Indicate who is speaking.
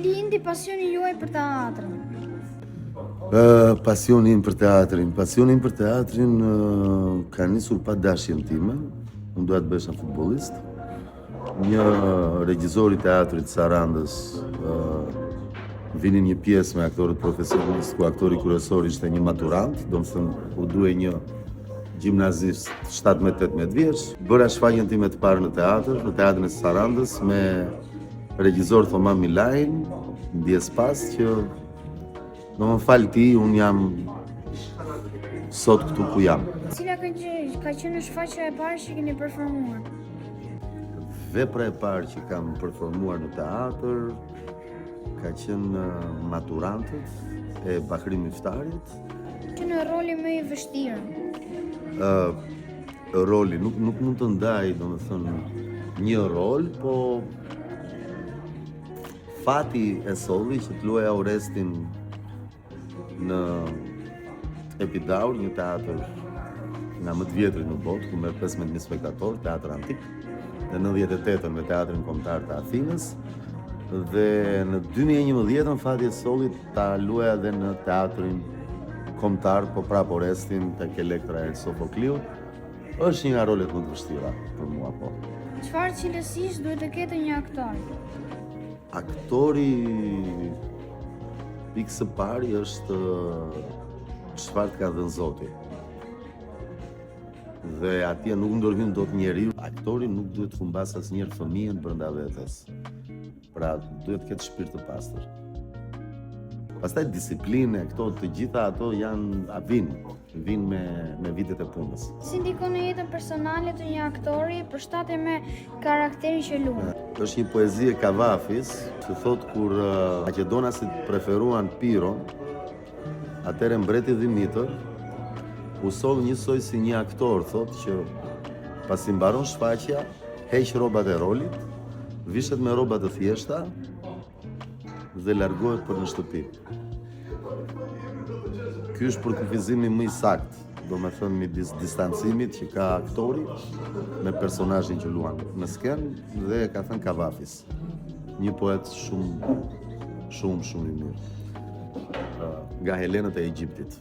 Speaker 1: lindi pasioni juaj për teatrin?
Speaker 2: Pasioni im për teatrin ka nisur pa dashjen time. Unë doja të bësha futbollist. Një regjizor i teatrit Sarandës vinin një pjesë me aktorët profesionist, ku aktori kryesor ishte një maturant, domethënë u duhej një gjimnazist 17-18 vjeç. Bëra shfaqjen time të parë në teatrin e Sarandës me regjizor Thoma Milajn, ndjes pas që do më fal ti, unë jam sot këtu ku jam.
Speaker 1: Cila ka qenë shfaqja e parë që keni performuar?
Speaker 2: Vepra e parë që kam performuar në teatr ka qenë Maturantët e Bahri Miftarit.
Speaker 1: Që në roli më i vështirë?
Speaker 2: Roli nuk mund të ndaj, domethënë, një rol, po fati e solli që të luaja Orestin në Epidaur, një teatr nga më të vjetrit në botë, ku merr 15.000 spektatorë, teatr antik, në 98-ën me Teatrin Kombëtar të Athinës, dhe në 2011-ën fati e solli ta luaja edhe në Teatrin Kombëtar, po prap Orestin tek Elektra e Sofokliut. Është një nga rolet më të vështira për mua, po.
Speaker 1: Çfarë cilësish duhet të ketë një aktor?
Speaker 2: Aktori pikë së pari është çfarë ka dhënë Zoti. Dhe atje nuk ndërhyn dot njeriu. Aktori nuk duhet të humbas asnjëherë fëmijën brenda vetes. Pra duhet të ketë shpirt të pastër. Pastaj disiplinë, të gjitha ato vinë me vitet e punës.
Speaker 1: Si ndikon në jetën personale të një aktori përshtatje me karakterin që luan?
Speaker 2: Është një poezi e Kavafis, që thot kur maqedonasit preferuan Piron, atëherë mbreti Dimitër u soll njësoj si një aktor, thot që pasi mbaron shfaqja, heq rrobat e rolit, vishet me rroba të thjeshta dhe largohet për në shtëpi. Ky është përkufizimi më i saktë, domethënë midis distancimit që ka aktori me personazhin që luan në skenë, dhe ka thënë Kavafis, një poet shumë i mirë, nga Helenët e Egjiptit.